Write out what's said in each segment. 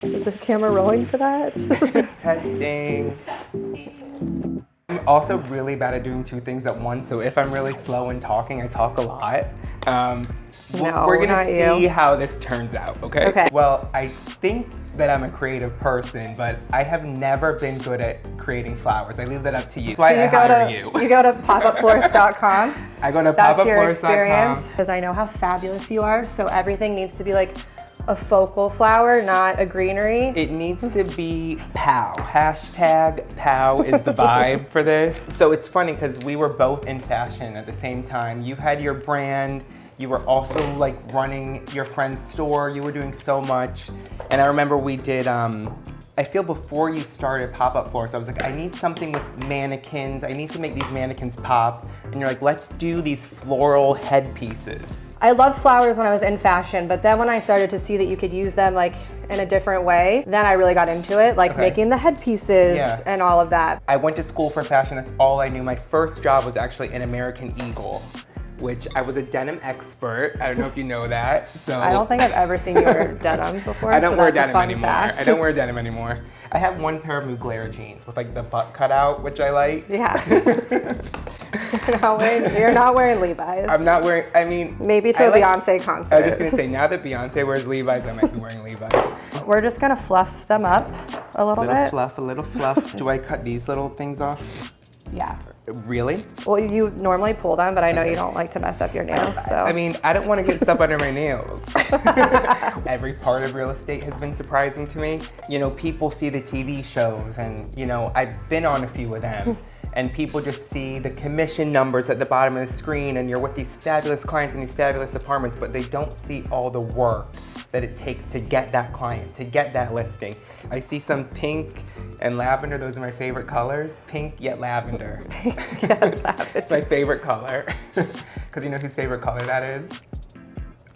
Is the camera rolling for that? Testing. I'm also really bad at doing two things at once, so if I'm really slow in talking, I talk a lot. No, we're gonna not see you. how this turns out, okay? Okay. Well, I think that I'm a creative person, but I have never been good at creating flowers. I leave that up to you. That's why I hire you. You go to popupflorist.com. I go to That's your popupflorist.com. experience. Because I know how fabulous you are, so everything needs to be like a focal flower, not a greenery. It needs to be POW. Hashtag POW is the vibe for this. So it's funny because we were both in fashion at the same time. You had your brand. You were also like running your friend's store. You were doing so much. And I remember we did, I feel before you started Pop-Up Florist, I was like, I need something with mannequins. I need to make these mannequins pop. And you're like, let's do these floral headpieces. I loved flowers when I was in fashion, but then when I started to see that you could use them like in a different way, then I really got into it, like making the headpieces and all of that. I went to school for fashion, that's all I knew. My first job was actually in American Eagle, which I was a denim expert. I don't know if you know that. So I don't think I've ever seen you wear denim before. I don't wear that's a denim fun anymore. fact. I don't wear denim anymore. I have one pair of Mugler jeans with like the butt cut out, which I like. Yeah. You're not wearing Levi's. I'm not wearing, I mean. Maybe to a Beyonce concert. I was just gonna say, now that Beyonce wears Levi's, I might be wearing Levi's. We're just gonna fluff them up a little bit. A little fluff. Do I cut these little things off? Yeah. Really? Well, you normally pull them, but I know you don't like to mess up your nails, so. I mean, I don't want to get stuff under my nails. Every part of real estate has been surprising to me. You know, people see the TV shows and, you know, I've been on a few of them and people just see the commission numbers at the bottom of the screen and you're with these fabulous clients in these fabulous apartments, but they don't see all the work that it takes to get that client, to get that listing. I see some pink and lavender, those are my favorite colors. Pink yet lavender. Pink yet lavender. It's my favorite color. Because you know whose favorite color that is?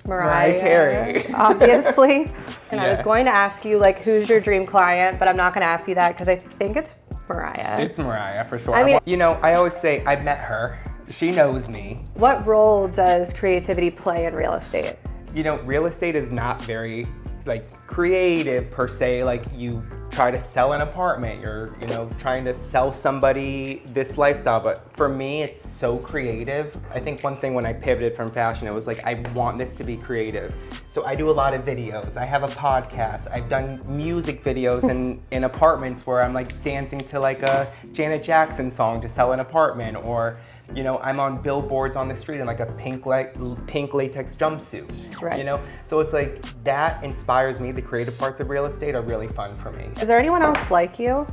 Mariah Carey. Obviously. And I was going to ask you, like, who's your dream client, but I'm not gonna ask you that because I think it's Mariah. It's Mariah, for sure. I mean, you know, I always say I met her. She knows me. What role does creativity play in real estate? You know, real estate is not very like creative per se. Like you try to sell an apartment, you're, you know, trying to sell somebody this lifestyle. But for me, it's so creative. I think one thing when I pivoted from fashion, it was like, I want this to be creative. So I do a lot of videos. I have a podcast. I've done music videos in apartments where I'm like dancing to like a Janet Jackson song to sell an apartment, or you know, I'm on billboards on the street in like a pink latex jumpsuit, right. You know? So it's like, that inspires me. The creative parts of real estate are really fun for me. Is there anyone else like you?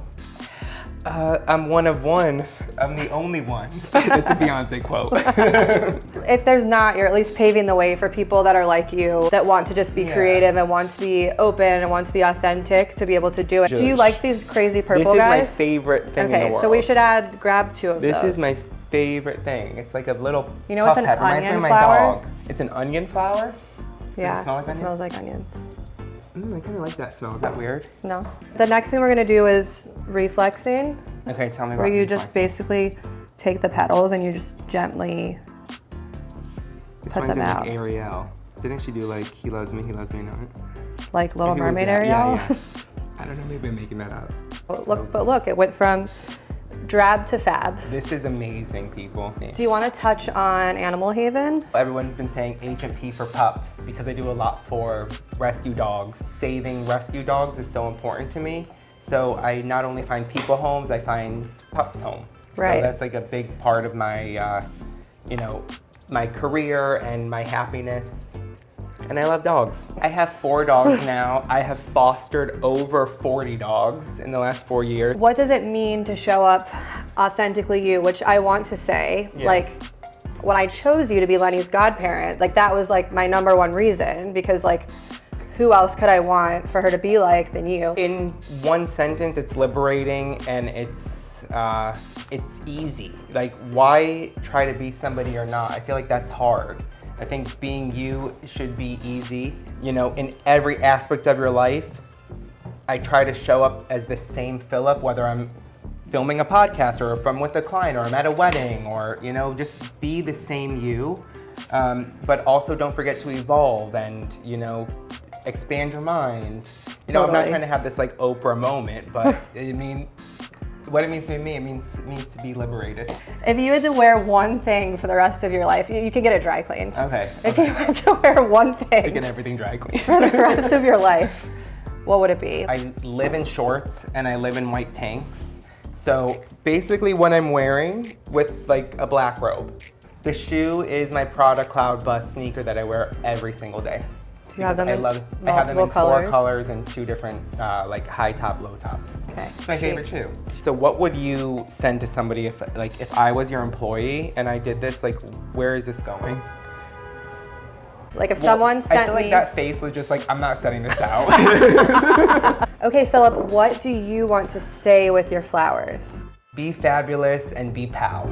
I'm one of one. I'm the only one. It's a Beyonce quote. If there's not, you're at least paving the way for people that are like you, that want to just be creative and want to be open and want to be authentic to be able to do it. Do you like these crazy purple guys? This is my favorite thing in the world. Okay, so we should grab two of those. This is my favorite thing. It's like a little You know, it's an onion flower. It's an onion flower? Yeah, Does it smell like onions? smells like onions. I kind of like that smell. Is that weird? No. The next thing we're gonna do is reflexing. Okay, tell me about where you reflexing. just basically take the petals and you just gently put them out. Like Ariel. Didn't she do like He Loves Me Not? Like Little Maybe it was Mermaid that. Ariel? Yeah. I don't know, maybe I'm making that up. But look, it went from drab to fab. This is amazing, people. Do you want to touch on Animal Haven? Everyone's been saying Agent P for pups because I do a lot for rescue dogs. Saving rescue dogs is so important to me. So I not only find people homes, I find pups home. Right. So that's like a big part of my, you know, my career and my happiness. And I love dogs. I have 4 dogs now. I have fostered over 40 dogs in the last 4 years. What does it mean to show up authentically you, which I want to say, like, when I chose you to be Lenny's godparent, like that was like my #1 reason, because like, who else could I want for her to be like than you? In one sentence, it's liberating and it's easy. Like, why try to be somebody or not? I feel like that's hard. I think being you should be easy. You know, in every aspect of your life, I try to show up as the same Phillip, whether I'm filming a podcast or if I'm with a client or I'm at a wedding, or, you know, just be the same you. But also don't forget to evolve and, you know, expand your mind. You know, I'm not Totally. trying to have this like Oprah moment, but I mean, what it means to me, it means to be liberated. If you had to wear one thing for the rest of your life, you could get it dry cleaned. Okay. If you had to wear one thing Get everything dry clean. for the rest of your life, what would it be? I live in shorts and I live in white tanks. So basically what I'm wearing with like a black robe. The shoe is my Prada Cloud Bust sneaker that I wear every single day. Do you have them I in have them multiple in colors? 4 colors and 2 different like high top, low tops. Okay. It's my favorite shoe. So what would you send to somebody if I was your employee and I did this, like where is this going? Like if someone sent I feel like me. that face was just like, I'm not setting this out. Okay, Phillip, what do you want to say with your flowers? Be fabulous and be pal.